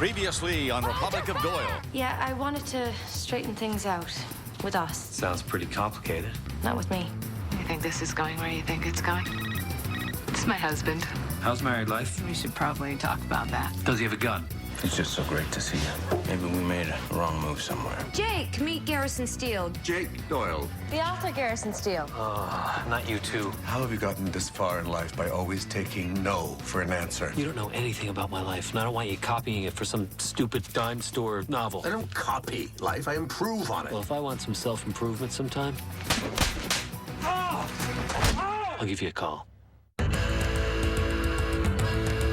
Previously on Republic of Doyle. Yeah, I wanted to straighten things out with us. Sounds pretty complicated. Not with me. You think this is going where you think it's going? It's my husband. How's married life? We should probably talk about that. Does he have a gun? It's just so great to see you. Maybe we made a wrong move somewhere. Jake, meet Garrison Steele. Jake Doyle. The author, Garrison Steele. Not you two. How have you gotten this far in life by always taking no for an answer? You don't know anything about my life, and I don't want you copying it for some stupid dime store novel. I don't copy life, I improve on it. Well, if I want some self-improvement sometime, I'll give you a call. You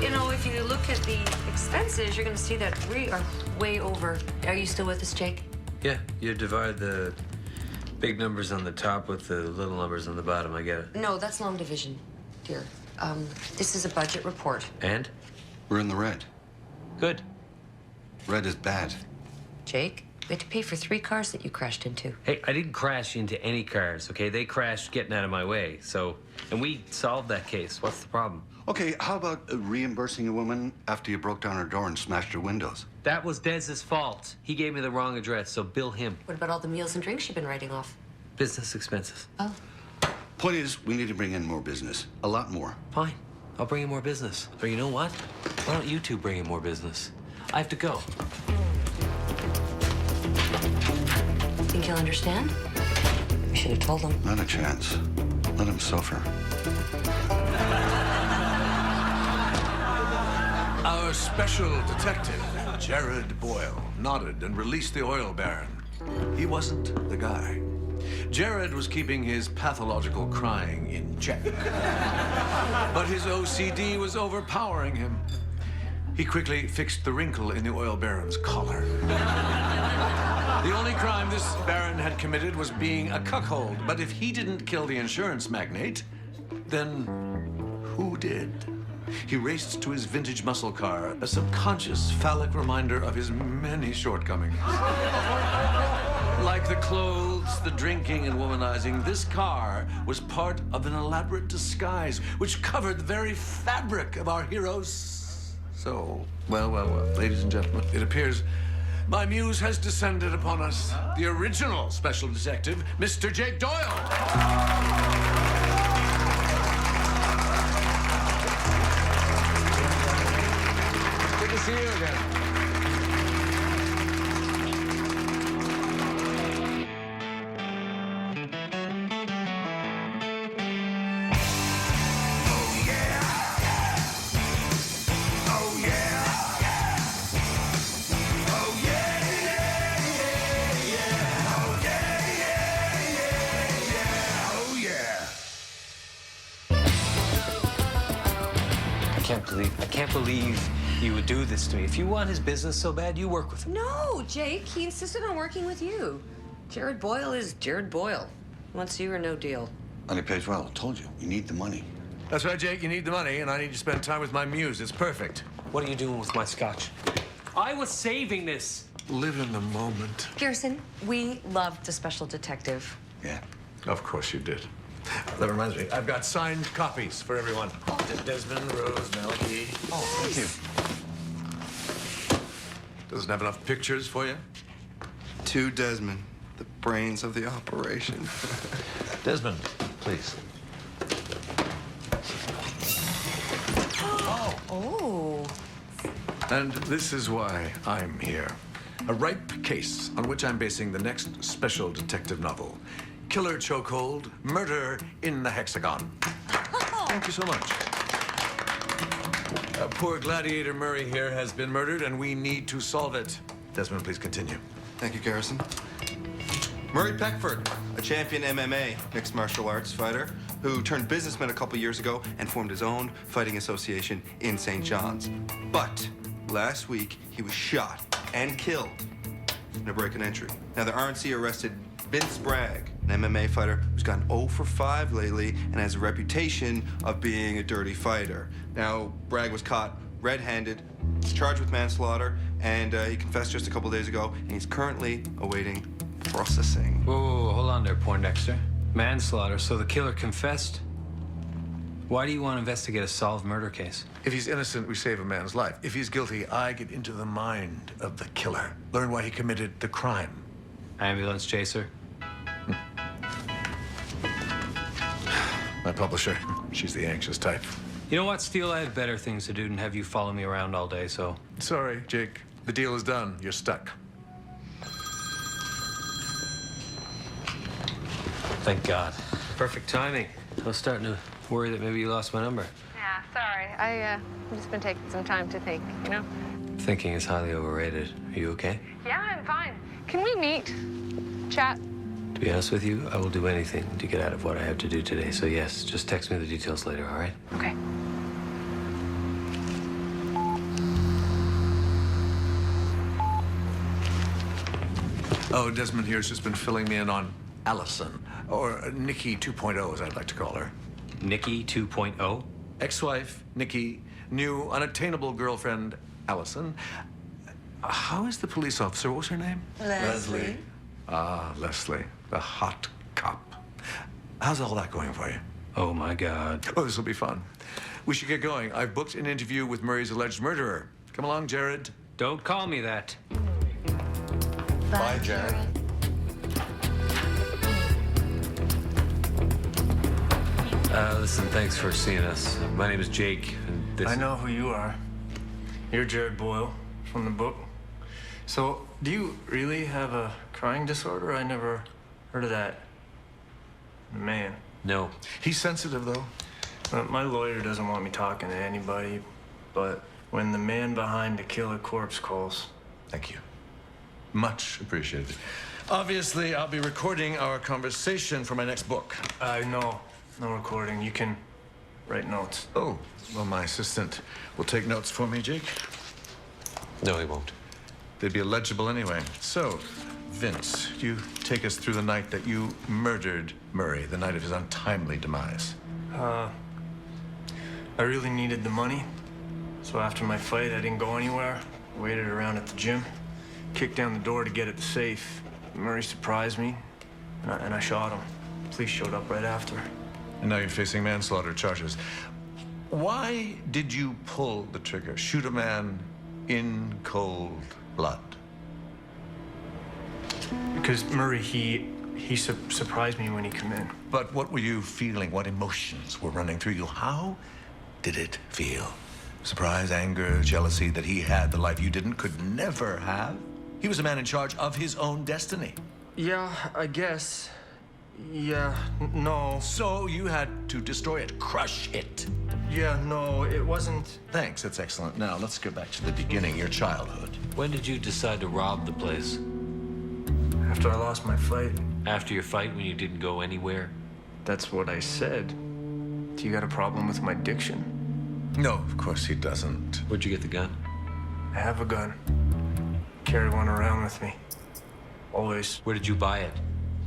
know, if you look at the expenses, you're going to see that we are way over. Are you still with us, Jake? Yeah, you divide the big numbers on the top with the little numbers on the bottom. I get it. No, that's long division, dear. This is a budget report. And? We're in the red. Good. Red is bad. Jake, we had to pay for 3 cars that you crashed into. Hey, I didn't crash into any cars, okay? They crashed getting out of my way, and we solved that case. What's the problem? Okay, how about reimbursing a woman after you broke down her door and smashed her windows? That was Dez's fault. He gave me the wrong address, so bill him. What about all the meals and drinks you've been writing off? Business expenses. Oh. Point is, we need to bring in more business. A lot more. Fine. I'll bring in more business. Or you know what? Why don't you two bring in more business? I have to go. Think he'll understand? We should have told him. Not a chance. Let him suffer. Our special detective, Jared Boyle, nodded and released the oil baron. He wasn't the guy. Jared was keeping his pathological crying in check. But his OCD was overpowering him. He quickly fixed the wrinkle in the oil baron's collar. The only crime this baron had committed was being a cuckold. But if he didn't kill the insurance magnate, then who did? He raced to his vintage muscle car, a subconscious phallic reminder of his many shortcomings. Like the clothes, the drinking, and womanizing, this car was part of an elaborate disguise which covered the very fabric of our heroes. So, well, ladies and gentlemen, it appears my muse has descended upon us. The original special detective, Mr. Jake Doyle. Good to see you again. I can't believe you would do this to me. If you want his business so bad, you work with him. No, Jake. He insisted on working with you. Jared Boyle is Jared Boyle. Wants you or no deal. And he pays well. I told you, you need the money. That's right, Jake. You need the money, and I need to spend time with my muse. It's perfect. What are you doing with my scotch? I was saving this. Live in the moment. Garrison, we loved the special detective. Yeah. Of course you did. That reminds me, I've got signed copies for everyone. Desmond, Rose, Melody. Oh, thank you. Doesn't have enough pictures for you? To Desmond, the brains of the operation. Desmond, please. Oh. And this is why I'm here. A ripe case on which I'm basing the next special detective novel. Killer chokehold, murder in the hexagon. Thank you so much. Poor Gladiator Murray here has been murdered, and we need to solve it. Desmond, please continue. Thank you, Garrison. Murray Peckford, a champion MMA mixed martial arts fighter who turned businessman a couple years ago and formed his own fighting association in St. John's. But last week, he was shot and killed in a break and entry. Now, the RNC arrested Vince Bragg, an MMA fighter who's gone 0 for 5 lately and has a reputation of being a dirty fighter. Now, Bragg was caught red-handed, charged with manslaughter, and he confessed just a couple days ago, and he's currently awaiting processing. Whoa, hold on there, Poindexter. Manslaughter, so the killer confessed? Why do you want to investigate a solved murder case? If he's innocent, we save a man's life. If he's guilty, I get into the mind of the killer. Learn why he committed the crime. Ambulance chaser? My publisher, she's the anxious type. You know what, Steele? I have better things to do than have you follow me around all day, so... Sorry, Jake. The deal is done. You're stuck. Thank God. Perfect timing. I was starting to worry that maybe you lost my number. Yeah, sorry. I've just been taking some time to think, you know? Thinking is highly overrated. Are you okay? Yeah, I'm fine. Can we meet? Chat? To be honest with you, I will do anything to get out of what I have to do today. So yes, just text me the details later, all right? Okay. Oh, Desmond here's just been filling me in on Allison, or Nikki 2.0, as I'd like to call her. Nikki 2.0? Ex-wife, Nikki, new unattainable girlfriend, Allison. How is the police officer? What was her name? Leslie. Ah, Leslie, the hot cop. How's all that going for you? Oh, my God. Oh, this will be fun. We should get going. I've booked an interview with Murray's alleged murderer. Come along, Jared. Don't call me that. Bye, Jared. Listen, thanks for seeing us. My name is Jake, and this... I know who you are. You're Jared Boyle from the book. So, do you really have a crying disorder? I never heard of that. Man. No. He's sensitive, though. My lawyer doesn't want me talking to anybody, but when the man behind the killer corpse calls... Thank you. Much appreciated. Obviously, I'll be recording our conversation for my next book. No recording. You can write notes. Oh, well, my assistant will take notes for me, Jake. No, he won't. They'd be illegible anyway. So, Vince, you take us through the night that you murdered Murray, the night of his untimely demise. I really needed the money. So after my fight, I didn't go anywhere. Waited around at the gym. Kicked down the door to get at the safe. Murray surprised me, and I shot him. Police showed up right after. And now you're facing manslaughter charges. Why did you pull the trigger? Shoot a man in cold blood? Because Murray, he surprised me when he came in. But what were you feeling? What emotions were running through you? How did it feel? Surprise, anger, jealousy that he had the life you didn't, could never have? He was a man in charge of his own destiny. Yeah, I guess. Yeah, no. So you had to destroy it, crush it. Yeah, no, it wasn't. Thanks, that's excellent. Now, let's go back to the beginning, your childhood. When did you decide to rob the place? After I lost my fight. After your fight, when you didn't go anywhere? That's what I said. Do you got a problem with my diction? No, of course he doesn't. Where'd you get the gun? I have a gun. Carry one around with me. Always. Where did you buy it?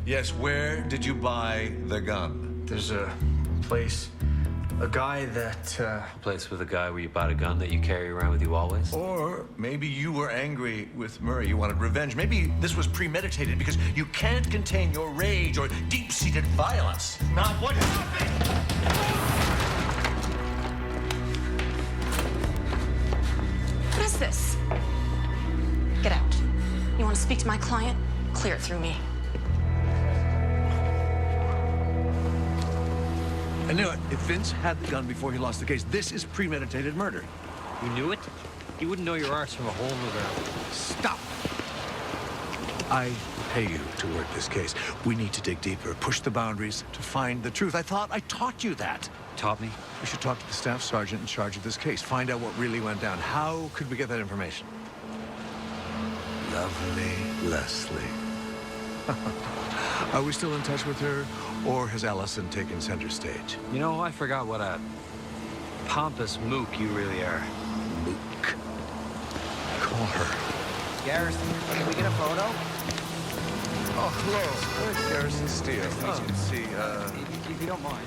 Yes, where did you buy the gun? There's a place, a guy that, A place with a guy where you bought a gun that you carry around with you always? Or maybe you were angry with Murray. You wanted revenge. Maybe this was premeditated because you can't contain your rage or deep-seated violence. Now, what happened? What is this? Get out. You want to speak to my client? Clear it through me. I knew it. If Vince had the gun before he lost the case, this is premeditated murder. You knew it? You wouldn't know your arse from a hole in the ground. Stop. I pay you to work this case. We need to dig deeper, push the boundaries to find the truth. I thought I taught you that. Taught me? We should talk to the staff sergeant in charge of this case. Find out what really went down. How could we get that information? Lovely Leslie. Are we still in touch with her, or has Allison taken center stage? You know, I forgot what a pompous mook you really are. Mook. Call her. Garrison, can we get a photo? Oh, hello. It's Garrison Steele. Easy to see. If you don't mind.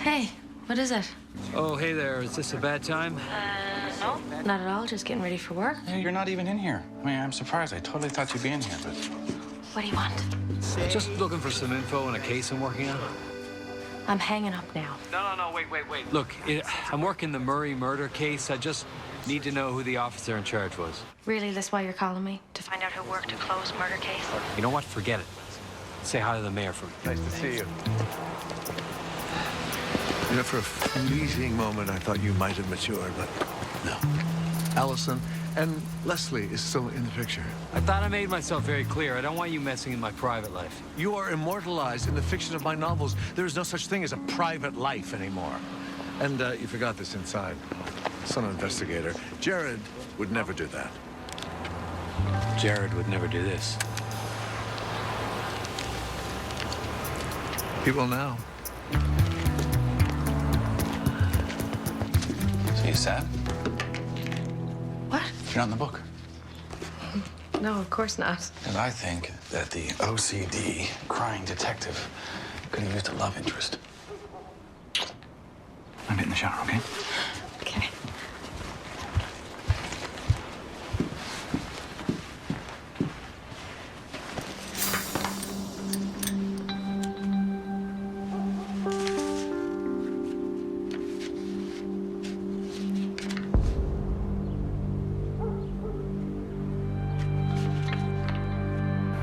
Hey, what is it? Oh, hey there. Is this a bad time? No, not at all. Just getting ready for work. Hey, you're not even in here. I mean, I'm surprised. I totally thought you'd be in here, but... What do you want? Just looking for some info on a case I'm working on. I'm hanging up now. No, wait. Look, I'm working the Murray murder case. I just need to know who the officer in charge was. Really, that's why you're calling me? To find out who worked a closed murder case? You know what? Forget it. Say hi to the mayor for me. Nice to see you. You know, for a fleeting moment, I thought you might have matured, but no. Allison and Leslie is still in the picture. I thought I made myself very clear. I don't want you messing in my private life. You are immortalized in the fiction of my novels. There is no such thing as a private life anymore. And you forgot this inside. Son investigator. Jared would never do that. Jared would never do this. He will now. So you sad? What? You're not in the book. No, of course not. And I think that the OCD crying detective could have used a love interest. I'm getting in the shower, okay? Okay.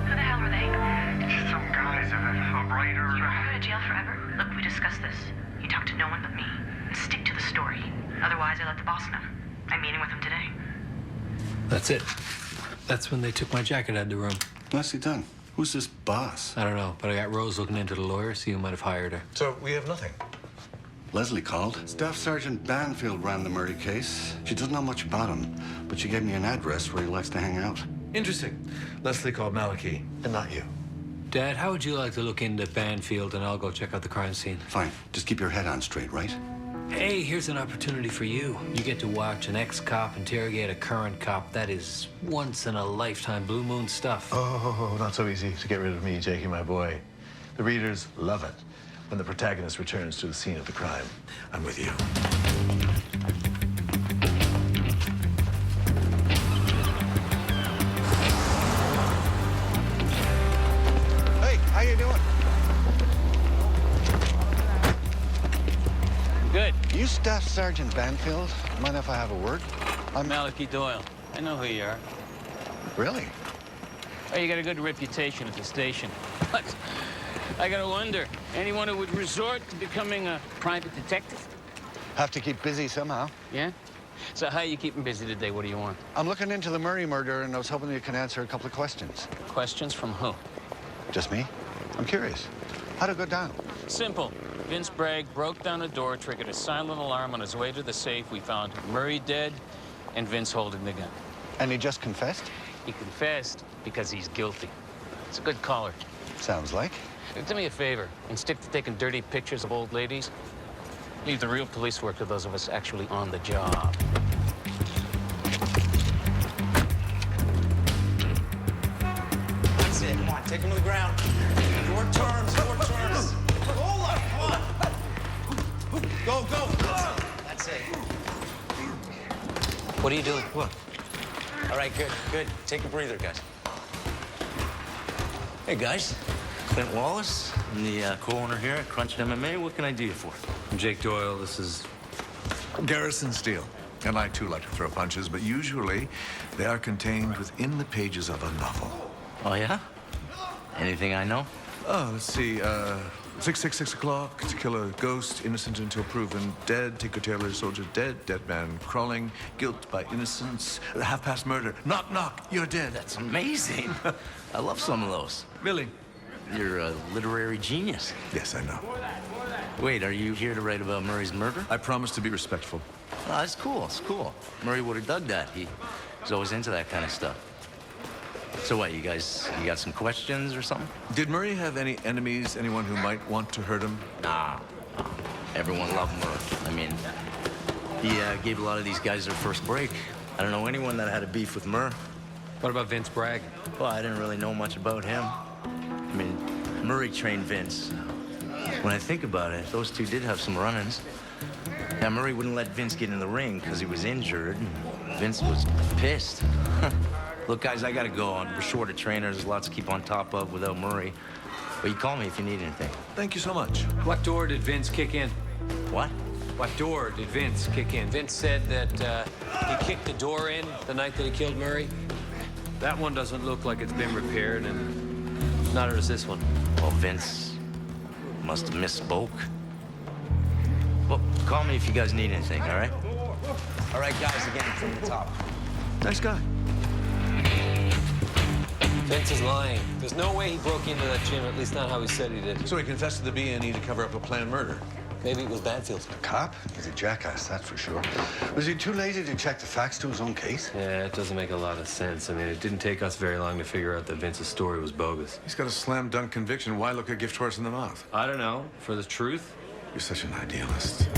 Who the hell are they? Some guys, a writer. You won't go to jail forever. Look, we discussed this. You talk to no one but me. And stick to the story. Otherwise, I let the boss know. I'm meeting with him today. That's it. That's when they took my jacket out of the room. Nicely done. Who's this boss? I don't know, but I got Rose looking into the lawyer, so you might have hired her. So we have nothing. Leslie called. Staff Sergeant Banfield ran the Murray case. She doesn't know much about him, but she gave me an address where he likes to hang out. Interesting. Leslie called Malachi, and not you. Dad, how would you like to look into Banfield and I'll go check out the crime scene? Fine. Just keep your head on straight, right? Hey, here's an opportunity for you. You get to watch an ex-cop interrogate a current cop. That is once-in-a-lifetime blue moon stuff. Oh, not so easy to get rid of me, Jakey, my boy. The readers love it when the protagonist returns to the scene of the crime. I'm with you. Hey, how you doing? Good. You Staff Sergeant Banfield? Mind if I have a word? I'm Malachi Doyle. I know who you are. Really? Oh, you got a good reputation at the station. But I gotta wonder, anyone who would resort to becoming a private detective? Have to keep busy somehow. Yeah? So how you keeping busy today? What do you want? I'm looking into the Murray murder, and I was hoping you can answer a couple of questions. Questions from who? Just me? I'm curious. How'd it go down? Simple. Vince Bragg broke down a door, triggered a silent alarm on his way to the safe. We found Murray dead and Vince holding the gun. And he just confessed? He confessed because he's guilty. It's a good caller. Sounds like. Do me a favor and stick to taking dirty pictures of old ladies. Leave the real police work to those of us actually on the job. That's it. Come on, take him to the ground. Your turns, your turns. Hold on, come on. Go, go. That's it. What are you doing? What? All right, good, good. Take a breather, guys. Hey, guys. Clint Wallace, I'm the co-owner here at Crunch MMA. What can I do you for? I'm Jake Doyle. This is... Garrison Steele. And I, too, like to throw punches, but usually they are contained within the pages of a novel. Oh, yeah? Anything I know? Oh, let's see. 6 o'clock, to kill a ghost, innocent until proven dead. Tinker Tailor Soldier dead. Dead man crawling. Guilt by innocence. Half-past murder. Knock, knock, you're dead. That's amazing. I love some of those. Really? You're a literary genius. Yes, I know. Wait, are you here to write about Murray's murder? I promise to be respectful. Oh, that's cool, it's cool. Murray would have dug that. He's always into that kind of stuff. So what, you got some questions or something? Did Murray have any enemies, anyone who might want to hurt him? Nah. Everyone loved Murray. I mean, he gave a lot of these guys their first break. I don't know anyone that had a beef with Murray. What about Vince Bragg? Well, I didn't really know much about him. I mean, Murray trained Vince. When I think about it, those two did have some run-ins. Now, Murray wouldn't let Vince get in the ring because he was injured. Vince was pissed. Look, guys, I gotta go. We're short of trainers. There's lots to keep on top of without Murray. But you call me if you need anything. Thank you so much. What door did Vince kick in? What? What door did Vince kick in? Vince said that he kicked the door in the night that he killed Murray. That one doesn't look like it's been repaired, and neither does this one. Well, Vince must have misspoke. Well, call me if you guys need anything, all right? All right, guys, again, from the top. Nice guy. Vince is lying. There's no way he broke into that gym, at least not how he said he did. So he confessed to the B&E to cover up a planned murder. Maybe it was Banfield. A cop? He's a jackass, that's for sure. Was he too lazy to check the facts to his own case? Yeah, it doesn't make a lot of sense. I mean, it didn't take us very long to figure out that Vince's story was bogus. He's got a slam dunk conviction. Why look a gift horse in the mouth? I don't know. For the truth? You're such an idealist.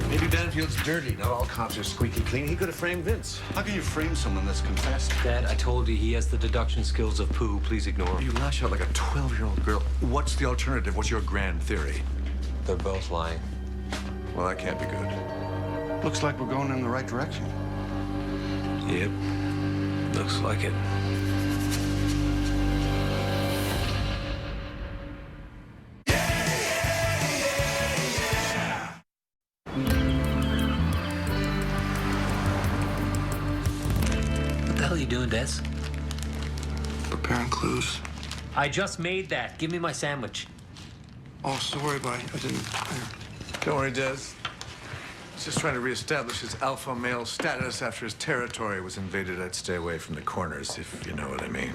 Maybe Banfield's dirty. Not all cops are squeaky clean. He could have framed Vince. How can you frame someone that's confessed? Dad, I told you he has the deduction skills of poo. Please ignore him. You lash out like a 12-year-old girl. What's the alternative? What's your grand theory? They're both lying. Well, that can't be good. Looks like we're going in the right direction. Yep. Looks like it. What the hell are you doing, Des? Preparing clues. I just made that. Give me my sandwich. Oh, sorry, but I didn't. Don't worry, Des. He's just trying to reestablish his alpha male status after his territory was invaded. I'd stay away from the corners, if you know what I mean.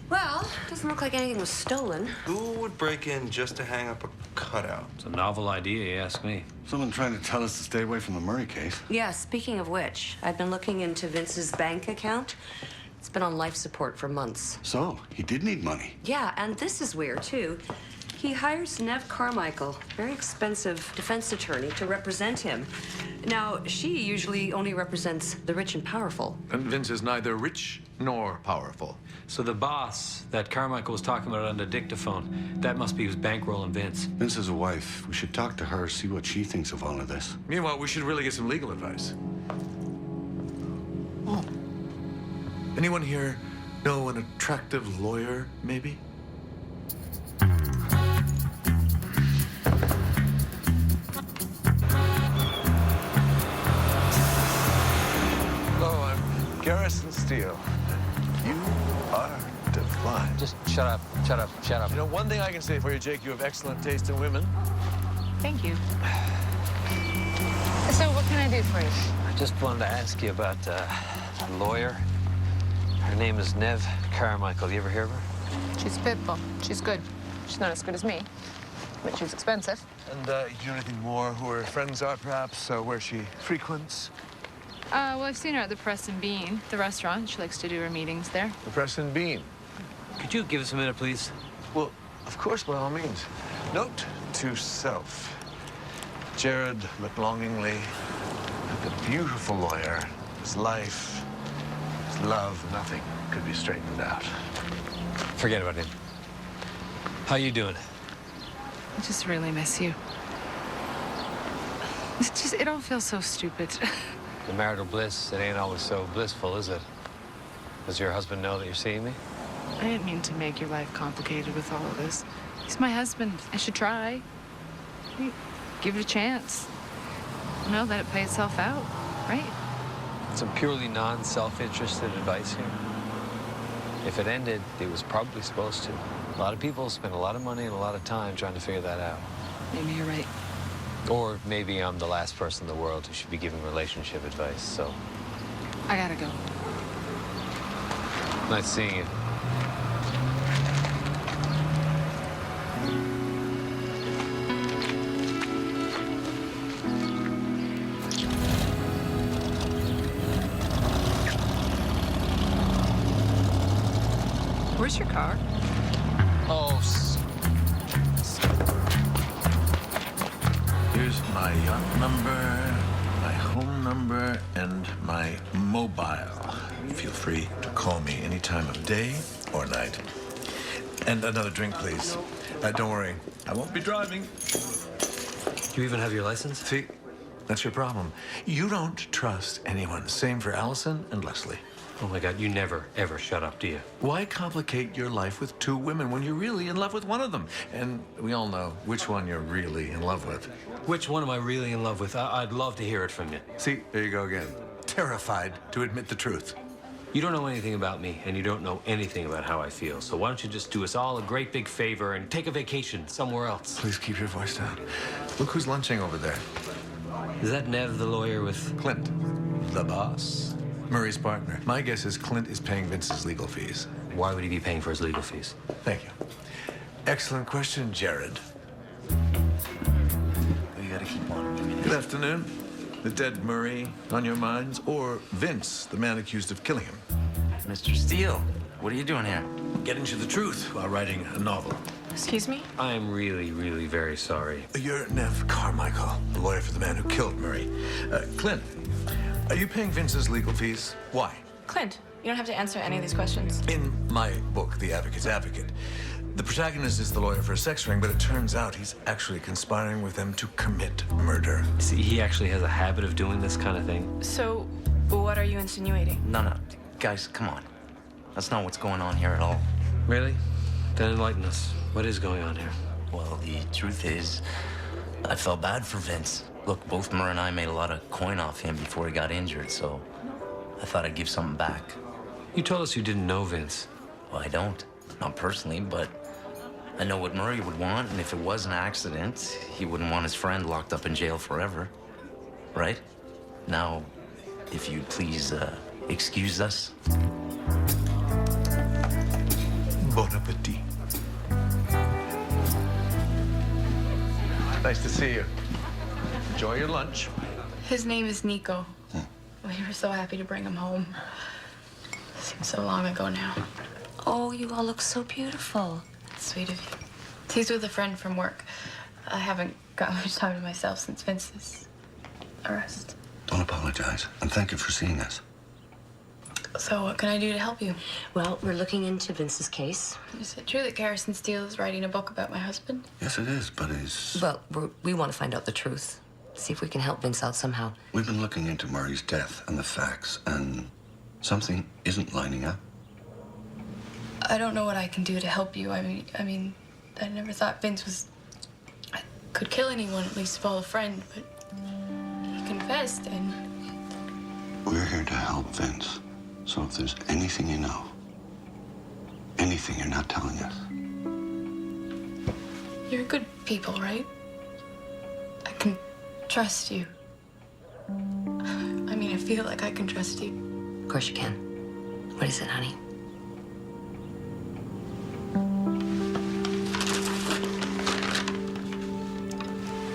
Well, doesn't look like anything was stolen. Who would break in just to hang up a cutout? It's a novel idea, you ask me. Someone trying to tell us to stay away from the Murray case. Yeah, speaking of which, I've been looking into Vince's bank account. It's been on life support for months. So, he did need money. Yeah, and this is weird, too. He hires Nev Carmichael, very expensive defense attorney, to represent him. Now, she usually only represents the rich and powerful. And Vince is neither rich nor powerful. So the boss that Carmichael was talking about on the dictaphone, that must be who's bankrolling Vince. Vince has a wife. We should talk to her, see what she thinks of all of this. Meanwhile, we should really get some legal advice. Oh. Anyone here know an attractive lawyer, maybe? Hello, I'm Garrison Steele. You are divine. Just shut up, shut up, shut up. You know, one thing I can say for you, Jake, you have excellent taste in women. Thank you. So what can I do for you? I just wanted to ask you about a lawyer. Her name is Nev Carmichael. You ever hear of her? She's pitbull. She's good. She's not as good as me, but she's expensive. And you know anything more who her friends are, perhaps, where she frequents? Well, I've seen her at the Press and Bean, the restaurant. She likes to do her meetings there. The Press and Bean. Could you give us a minute, please? Well, of course, by all means. Note to self. Jared looked longingly at the beautiful lawyer. His life, his love, nothing could be straightened out. Forget about him. How you doing? I just really miss you. It all feels so stupid. The marital bliss, it ain't always so blissful, is it? Does your husband know that you're seeing me? I didn't mean to make your life complicated with all of this. He's my husband. I should try. Give it a chance. No, let it play itself out, right? Some purely non-self-interested advice here. If it ended, it was probably supposed to. A lot of people spend a lot of money and a lot of time trying to figure that out. Maybe you're right. Or maybe I'm the last person in the world who should be giving relationship advice, so. I gotta go. Nice seeing you. Where's your car? Oh, Here's my yacht number, my home number, and my mobile. Feel free to call me any time of day or night. And another drink, please. Don't worry, I won't be driving. Do you even have your license? See, that's your problem. You don't trust anyone. Same for Allison and Leslie. Oh my God, you never, ever shut up, do you? Why complicate your life with two women when you're really in love with one of them? And we all know which one you're really in love with. Which one am I really in love with? I'd love to hear it from you. See, there you go again. Terrified to admit the truth. You don't know anything about me, and you don't know anything about how I feel. So why don't you just do us all a great big favor and take a vacation somewhere else? Please keep your voice down. Look who's lunching over there. Is that Nev, the lawyer with... Clint, the boss. Murray's partner. My guess is Clint is paying Vince's legal fees. Why would he be paying for his legal fees? Thank you. Excellent question, Jared. You gotta keep on. Good afternoon. The dead Murray on your minds, or Vince, the man accused of killing him? Mr. Steele, what are you doing here? Getting to the truth while writing a novel. Excuse me? I'm really, really very sorry. You're Nev Carmichael, the lawyer for the man who killed Murray. Clint, are you paying Vince's legal fees? Why? Clint, you don't have to answer any of these questions. In my book, The Advocate's Advocate, the protagonist is the lawyer for a sex ring, but it turns out he's actually conspiring with them to commit murder. See, he actually has a habit of doing this kind of thing. So, what are you insinuating? No. Guys, come on. That's not what's going on here at all. Really? Then enlighten us. What is going on here? Well, the truth is, I felt bad for Vince. Look, both Murray and I made a lot of coin off him before he got injured, so I thought I'd give something back. You told us you didn't know Vince. Well, I don't. Not personally, but I know what Murray would want, and if it was an accident, he wouldn't want his friend locked up in jail forever. Right? Now, if you'd please, excuse us. Bon appetit. Nice to see you. Enjoy your lunch. His name is Nico. We were so happy to bring him home. Seems so long ago now. Oh, you all look so beautiful. Sweet of you. He's with a friend from work. I haven't got much time to myself since Vince's arrest. Don't apologize, and thank you for seeing us. So what can I do to help you? Well, we're looking into Vince's case. Is it true that Garrison Steele is writing a book about my husband? Yes, it is, but he's... Well, we want to find out the truth. See if we can help Vince out somehow. We've been looking into Murray's death and the facts, and something isn't lining up. I don't know what I can do to help you. I mean, I never thought Vince could kill anyone, at least of all a friend, but he confessed, and... We're here to help Vince. So if there's anything you know, anything you're not telling us. You're good people, right? I can trust you. I mean, I feel like I can trust you. Of course you can. What is it, honey?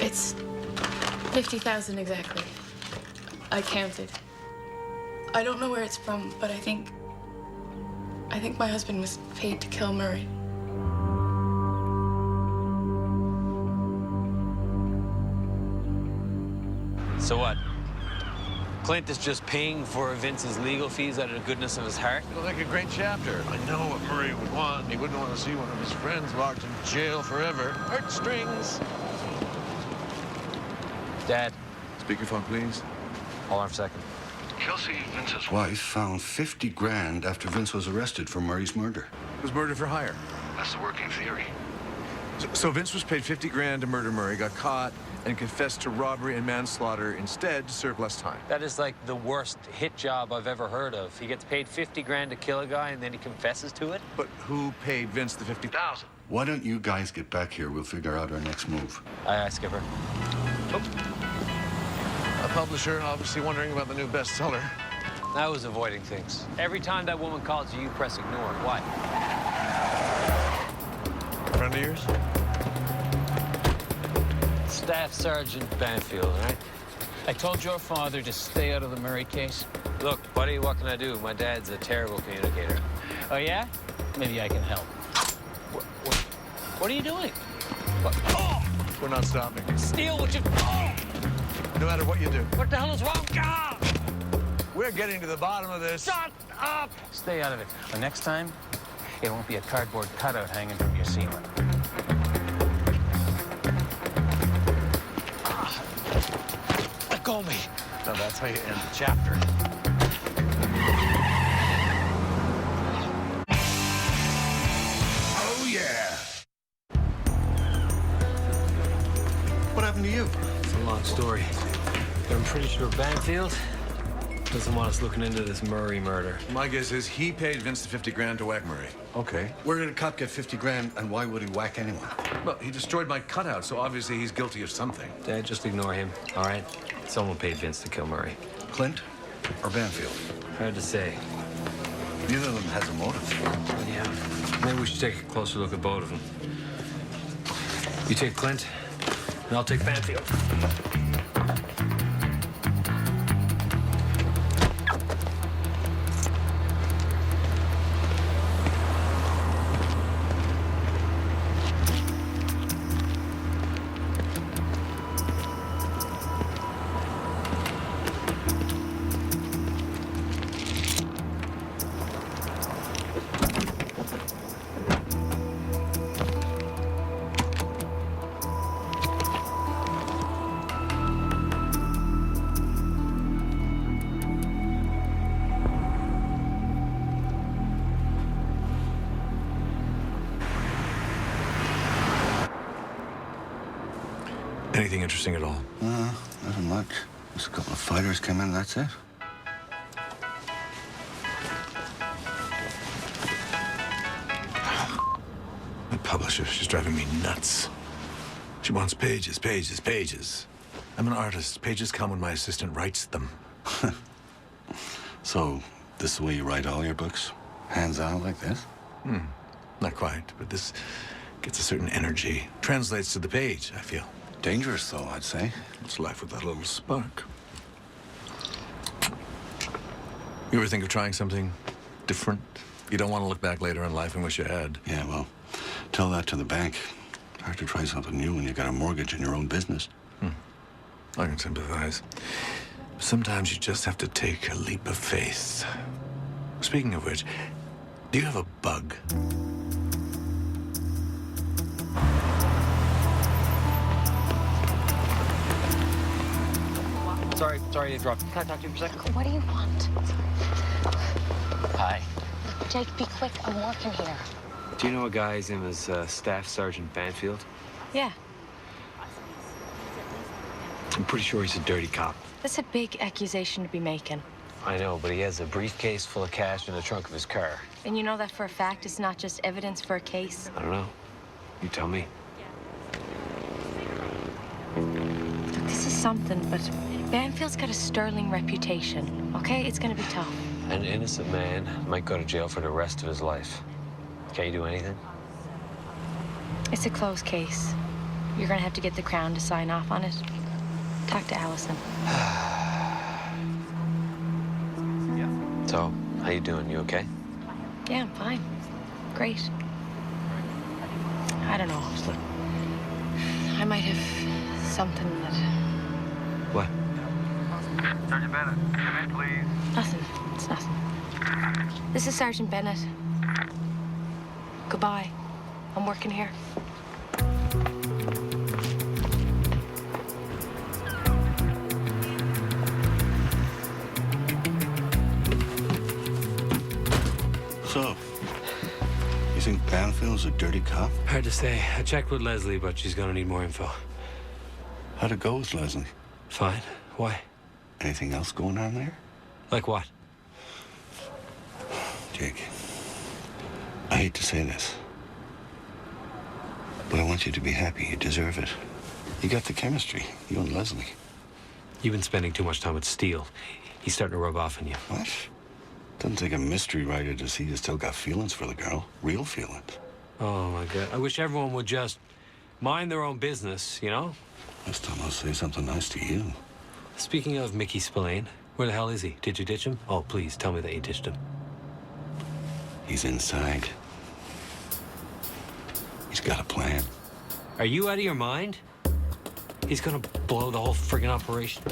It's 50,000 exactly. I counted. I don't know where it's from, but I think my husband was paid to kill Murray. So what? Clint is just paying for Vince's legal fees out of the goodness of his heart? It'll make a great chapter. I know what Murray would want. He wouldn't want to see one of his friends locked in jail forever. Heartstrings. Dad. Speakerphone, please. Hold on for a second. Kelsey, Vince's wife, found 50 grand after Vince was arrested for Murray's murder. It was murder for hire. That's the working theory. So Vince was paid 50 grand to murder Murray, got caught, and confessed to robbery and manslaughter instead to serve less time. That is like the worst hit job I've ever heard of. He gets paid 50 grand to kill a guy and then he confesses to it? But who paid Vince the 50,000? Why don't you guys get back here? We'll figure out our next move. Aye, aye, Skipper. A publisher obviously wondering about the new bestseller. I was avoiding things. Every time that woman calls you, you press ignore. Why? Friend of yours? Staff Sergeant Banfield, all right? I told your father to stay out of the Murray case. Look, buddy, what can I do? My dad's a terrible communicator. Oh, yeah? Maybe I can help. What are you doing? What? Oh! We're not stopping. Steele, what you... Oh! No matter what you do. What the hell is wrong? Ah! We're getting to the bottom of this. Shut up! Stay out of it. The next time, it won't be a cardboard cutout hanging from your ceiling. call me. Now that's how you end the chapter. Oh, yeah. What happened to you? It's a long story. But I'm pretty sure Banfield doesn't want us looking into this Murray murder. My guess is he paid Vince the 50 grand to whack Murray. Okay. Where did a cop get 50 grand, and why would he whack anyone? Well, he destroyed my cutout, so obviously he's guilty of something. Dad, just ignore him, all right? Someone paid Vince to kill Murray. Clint or Banfield? Hard to say. Neither of them has a motive. Yeah. Maybe we should take a closer look at both of them. You take Clint, and I'll take Banfield. Anything interesting at all? Nothing much. Just a couple of fighters came in, that's it. My publisher, she's driving me nuts. She wants pages, pages, pages. I'm an artist. Pages come when my assistant writes them. So, this is the way you write all your books? Hands out like this? Not quite, but this gets a certain energy. Translates to the page, I feel. Dangerous, though, I'd say. It's life with that little spark. You ever think of trying something different? You don't want to look back later in life and wish you had. Yeah, well, tell that to the bank. Hard to try something new when you got a mortgage in your own business. I can sympathize. Sometimes you just have to take a leap of faith. Speaking of which, do you have a bug? Sorry to interrupt. Can I talk to you for a second? What do you want? Hi. Jake, be quick. I'm working here. Do you know a guy? His name is Staff Sergeant Banfield? Yeah, I'm pretty sure he's a dirty cop. that's a big accusation to be making. I know, but he has a briefcase full of cash in the trunk of his car. And you know that for a fact it's not just evidence for a case? I don't know. You tell me. Look, this is something, but Banfield's got a sterling reputation, okay? It's gonna be tough. An innocent man might go to jail for the rest of his life. Can you do anything? It's a closed case. You're gonna have to get the Crown to sign off on it. Talk to Allison. So, how you doing? You okay? Yeah, I'm fine. Great. I don't know. Look, I might have something that... What? Sergeant Bennett, come in, please. Nothing. It's nothing. This is Sergeant Bennett. Goodbye. I'm working here. So, you think Banfield's a dirty cop? Hard to say. I checked with Leslie, but she's gonna need more info. How'd it go with Leslie? Fine. Why? Anything else going on there? Like what? Jake, I hate to say this, but I want you to be happy. You deserve it. You got the chemistry, you and Leslie. You've been spending too much time with Steele. He's starting to rub off on you. What? Doesn't take a mystery writer to see you still got feelings for the girl. Real feelings. Oh, my God. I wish everyone would just mind their own business, you know? This time I'll say something nice to you. Speaking of Mickey Spillane, where the hell is he? Did you ditch him? Oh, please, tell me that you ditched him. He's inside. He's got a plan. Are you out of your mind? He's gonna blow the whole friggin' operation.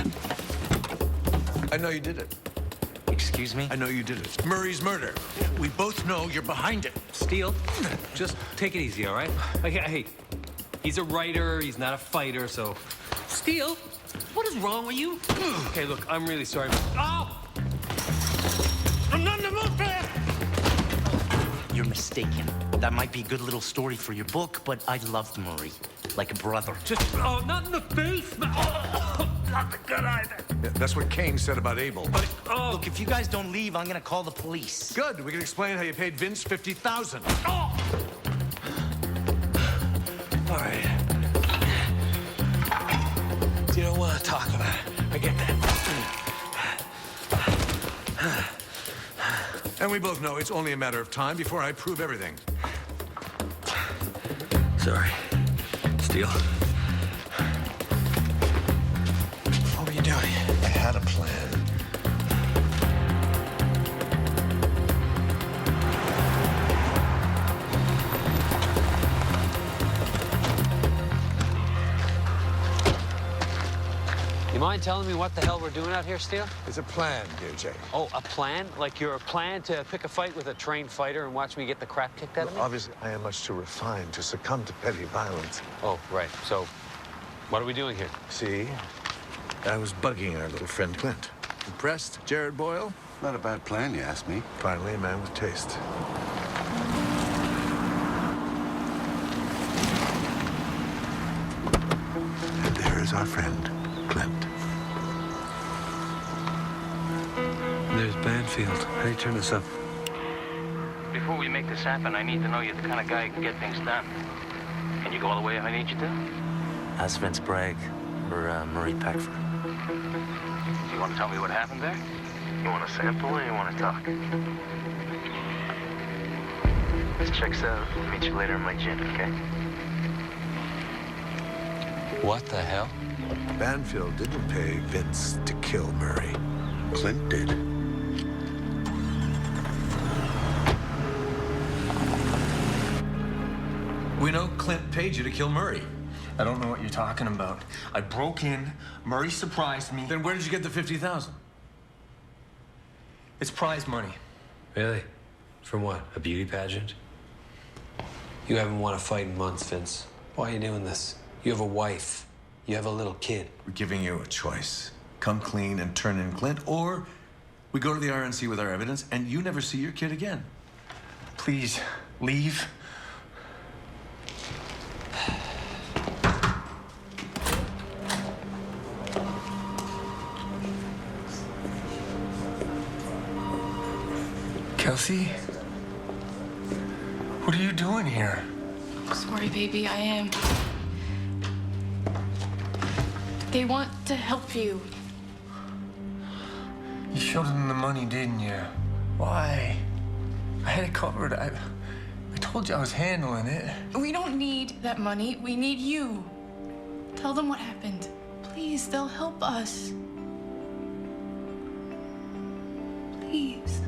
I know you did it. Excuse me? I know you did it. Murray's murder. We both know you're behind it. Steele, just take it easy, all right? Hey, he's a writer, he's not a fighter, so Steele? What is wrong with you? Okay, look, I'm really sorry. Oh! I'm not in the mood for that! You're mistaken. That might be a good little story for your book, but I loved Murray. Like a brother. Not in the face! Not the good either. Yeah, that's what Kane said about Abel. But, look, if you guys don't leave, I'm gonna call the police. Good. We can explain how you paid Vince $50,000. All right. You don't want to talk about it. I get that. And we both know it's only a matter of time before I prove everything. Sorry. Steele. What were you doing? I had a plan. You mind telling me what the hell we're doing out here, Steele? It's a plan, dear Jay. Oh, a plan? Like you're a plan to pick a fight with a trained fighter and watch me get the crap kicked out of me? Obviously, I am much too refined to succumb to petty violence. Oh, right. So, what are we doing here? See? I was bugging our little friend Clint. Impressed, Jared Boyle? Not a bad plan, you ask me. Finally, a man with taste. And there is our friend, Clint. There's Banfield. How do you turn this up? Before we make this happen, I need to know you're the kind of guy who can get things done. Can you go all the way if I need you to? Ask Vince Bragg or Murray Peckford. Do you want to tell me what happened there? You want a sample or you want to talk? This checks out. Meet you later in my gym, okay? What the hell? Banfield didn't pay Vince to kill Murray. Clint did. We know Clint paid you to kill Murray. I don't know what you're talking about. I broke in, Murray surprised me. Then where did you get the $50,000? It's prize money. Really? From what? A beauty pageant? You haven't won a fight in months, Vince. Why are you doing this? You have a wife. You have a little kid. We're giving you a choice. Come clean and turn in Clint, or we go to the RNC with our evidence and you never see your kid again. Please, leave. Kelsey? What are you doing here? I'm sorry, baby, I am. They want to help you. You showed them the money, didn't you? Why? I had it covered. I told you I was handling it. We don't need that money. We need you. Tell them what happened. Please, they'll help us. Please.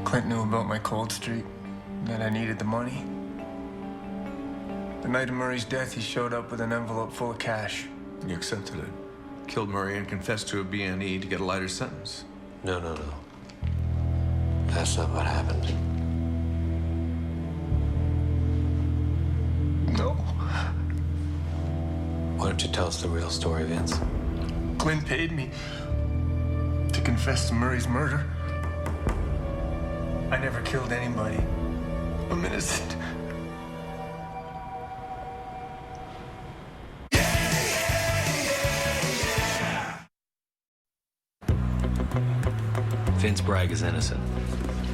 Clint knew about my cold streak, that I needed the money. The night of Murray's death, he showed up with an envelope full of cash. You accepted it. Killed Murray and confessed to a BNE to get a lighter sentence. No. That's not what happened. No. Why don't you tell us the real story, Vince? Clint paid me to confess to Murray's murder. I never killed anybody. I'm innocent. Vince Bragg is innocent.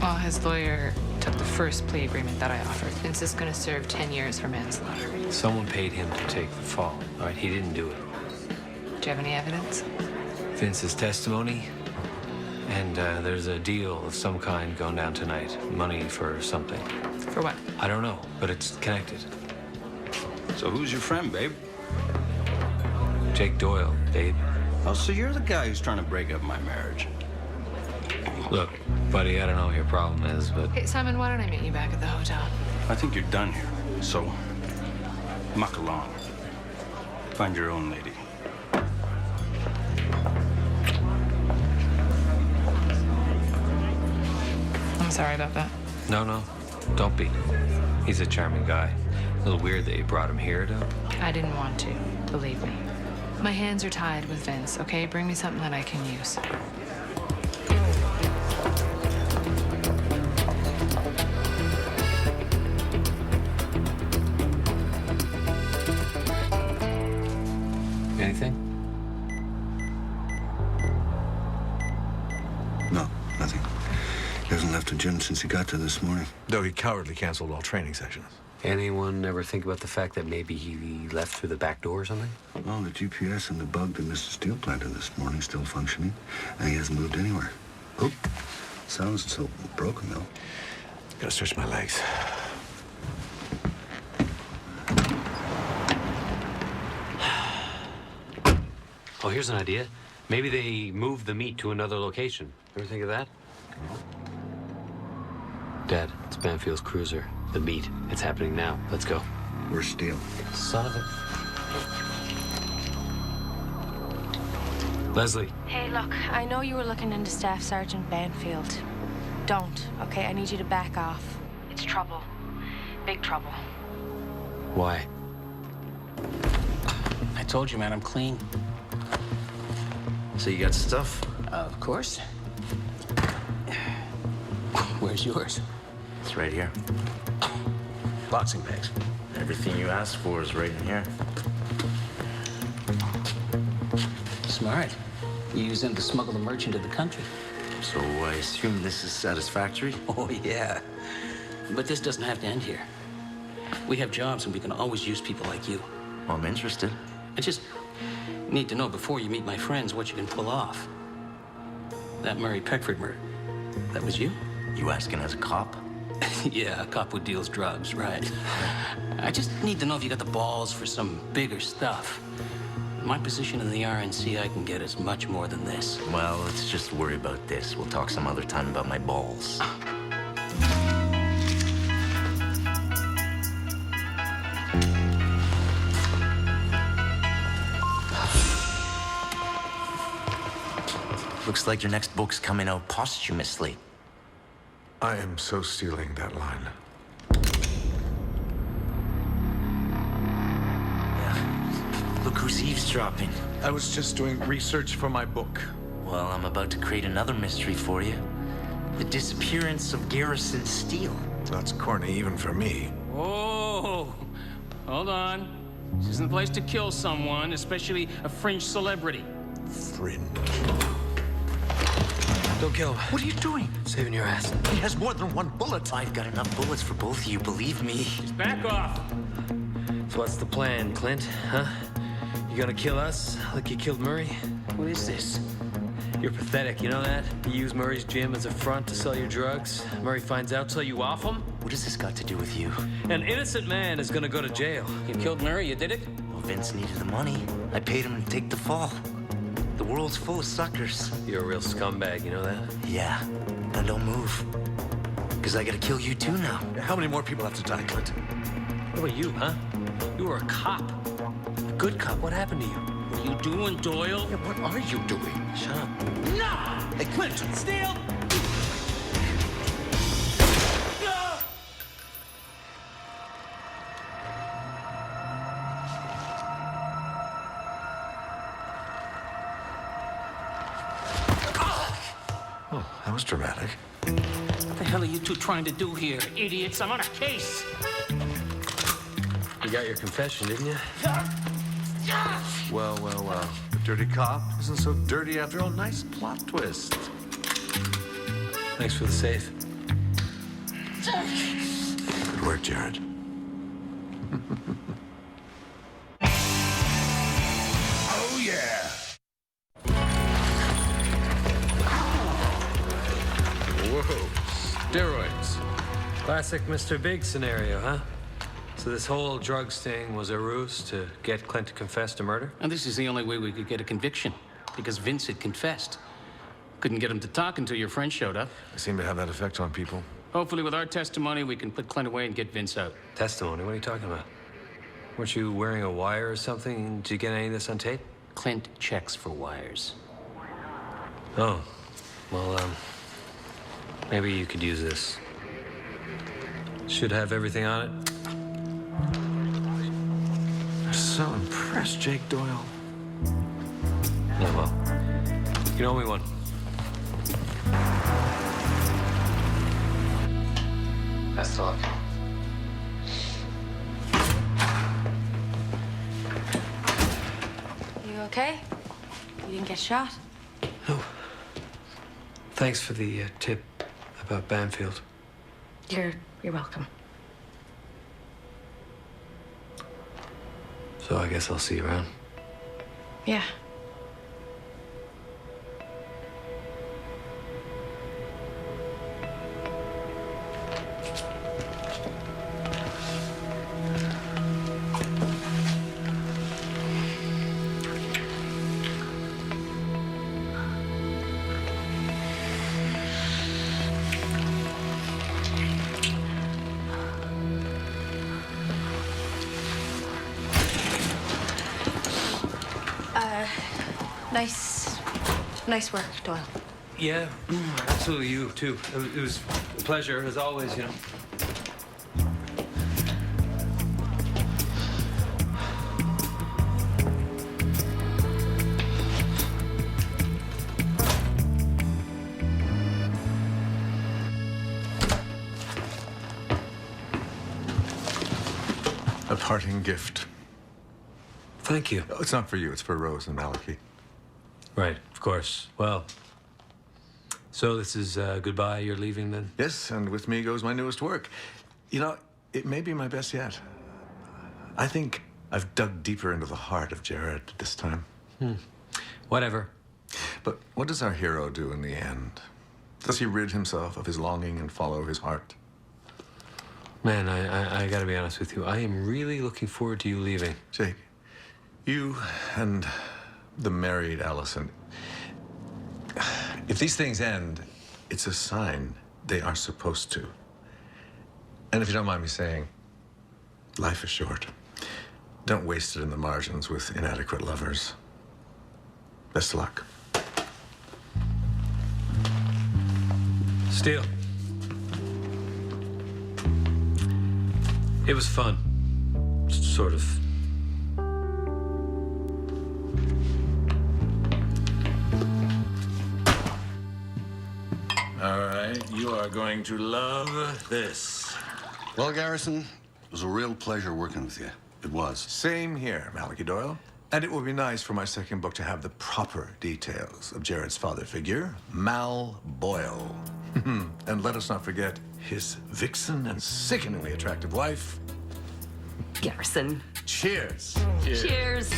Well, his lawyer took the first plea agreement that I offered. Vince is going to serve 10 years for manslaughter. Someone paid him to take the fall. All right, he didn't do it. Do you have any evidence? Vince's testimony, and there's a deal of some kind going down tonight. Money for something. For what? I don't know, but it's connected. So who's your friend, babe? Jake Doyle, babe. Oh, so you're the guy who's trying to break up my marriage. Look, buddy, I don't know what your problem is, but... Hey, Simon, why don't I meet you back at the hotel? I think you're done here. So, muck along. Find your own lady. I'm sorry about that. No, don't be. He's a charming guy. A little weird that you brought him here, though. I didn't want to, believe me. My hands are tied with Vince, okay? Bring me something that I can use. Anything? No, nothing. He hasn't left the gym since he got there this morning. Though he cowardly canceled all training sessions. Anyone ever think about the fact that maybe he left through the back door or something? Well, the GPS and the bug that Mr. Steele planted this morning still functioning, and he hasn't moved anywhere. Oh, sounds so broken, though. Gotta stretch my legs. Oh, here's an idea. Maybe they moved the meet to another location. Ever think of that? Dad, it's Banfield's cruiser. The meet. It's happening now. Let's go. Where's Steele? Son of a... Leslie. Hey, look, I know you were looking into Staff Sergeant Banfield. Don't, okay? I need you to back off. It's trouble. Big trouble. Why? I told you, man, I'm clean. So you got stuff? Of course. Where's yours? It's right here. Boxing bags. Everything you asked for is right in here. Smart. You use them to smuggle the merch into the country. So I assume this is satisfactory? Oh, yeah. But this doesn't have to end here. We have jobs and we can always use people like you. Well, I'm interested. I just need to know before you meet my friends what you can pull off. That Murray Peckford murder, that was you? You asking as a cop? Yeah, a cop who deals drugs, right. I just need to know if you got the balls for some bigger stuff. My position in the RNC, I can get as much more than this. Well, let's just worry about this. We'll talk some other time about my balls. Looks like your next book's coming out posthumously. I am so stealing that line. Yeah. Look who's eavesdropping. I was just doing research for my book. Well, I'm about to create another mystery for you. The disappearance of Garrison Steele. That's corny even for me. Oh, hold on. This isn't the place to kill someone, especially a fringe celebrity. Fringe? Don't kill him. What are you doing? Saving your ass. He has more than one bullet. I've got enough bullets for both of you, believe me. Just back off. So what's the plan, Clint? Huh? You gonna kill us like you killed Murray? What is this? You're pathetic, you know that? You use Murray's gym as a front to sell your drugs. Murray finds out, so you off him? What has this got to do with you? An innocent man is gonna go to jail. You killed Murray, you did it? Well, Vince needed the money. I paid him to take the fall. The world's full of suckers. You're a real scumbag, you know that? Yeah, and don't move. Because I gotta kill you too now. How many more people have to die, Clint? What about you, huh? You were a cop. A good cop. What happened to you? What are you doing, Doyle? Yeah, what are you doing? Shut up. No! Hey, Clint, Steele! Oh, that was dramatic. What the hell are you two trying to do here, idiots? I'm on a case. You got your confession, didn't you? Well, well, well. The dirty cop isn't so dirty after all. Nice plot twist. Thanks for the safe. Good work, Jared. Oh, yeah. Whoa. Steroids. Classic Mr. Big scenario, huh? So this whole drug sting was a ruse to get Clint to confess to murder? And this is the only way we could get a conviction, because Vince had confessed. Couldn't get him to talk until your friend showed up. I seem to have that effect on people. Hopefully with our testimony, we can put Clint away and get Vince out. Testimony? What are you talking about? Weren't you wearing a wire or something? Did you get any of this on tape? Clint checks for wires. Oh. Well, maybe you could use this. Should have everything on it. So impressed, Jake Doyle. Yeah, well, you can owe me one. Best of luck. You okay? You didn't get shot? No. Thanks for the tip about Banfield. You're welcome. So I guess I'll see you around. Yeah. Nice work, Doyle. Yeah, absolutely. You too. It was a pleasure, as always, you know. A parting gift. Thank you. Oh, it's not for you, it's for Rose and Malachi. Right, of course. Well, so this is goodbye. You're leaving then? Yes, and with me goes my newest work. You know, it may be my best yet. I think I've dug deeper into the heart of Jared this time. Whatever. But what does our hero do in the end? Does he rid himself of his longing and follow his heart? Man, I gotta be honest with you. I am really looking forward to you leaving. Jake, you and the married Allison, if these things end, it's a sign they are supposed to. And if you don't mind me saying, life is short. Don't waste it in the margins with inadequate lovers. Best of luck. Steele. It was fun. Sort of. All right, you are going to love this. Well, Garrison, it was a real pleasure working with you. It was. Same here, Malachi Doyle. And it will be nice for my second book to have the proper details of Jared's father figure, Mal Boyle. And let us not forget his vixen and sickeningly attractive wife, Garrison. Cheers. Cheers.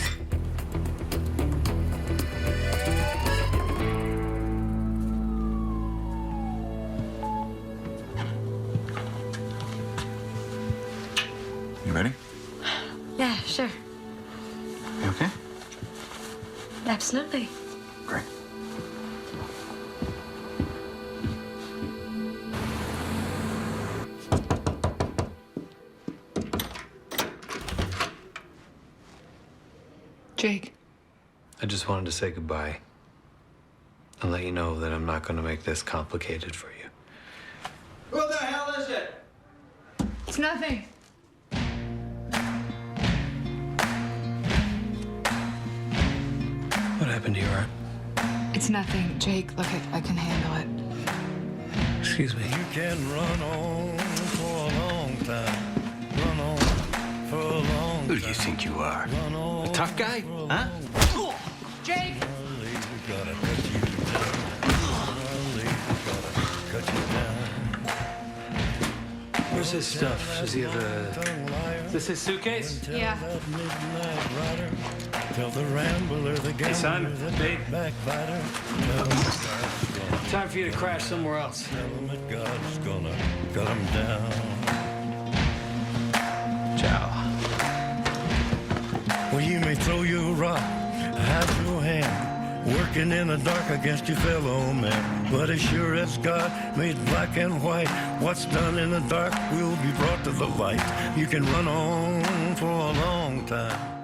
You ready? Yeah, sure. You okay? Absolutely. Great. Jake. I just wanted to say goodbye and let you know that I'm not going to make this complicated for you. Who the hell is it? It's nothing. What happened to your arm? It's nothing. Jake, look, I can handle it. Excuse me. You can run on for a long time. Run on for a long time. Who do you think you are? A tough guy? Huh? Jake! Where's his stuff? Does he have a... Is this his suitcase? Yeah. Tell the rambler, the Hey, son, gambler, the babe. backbiter. Time for you to crash somewhere else. Tell him that God's gonna cut him down. Ciao. Well, you may throw your rock, hide your hand, working in the dark against your fellow man. But as sure as God made black and white, what's done in the dark will be brought to the light. You can run on for a long time.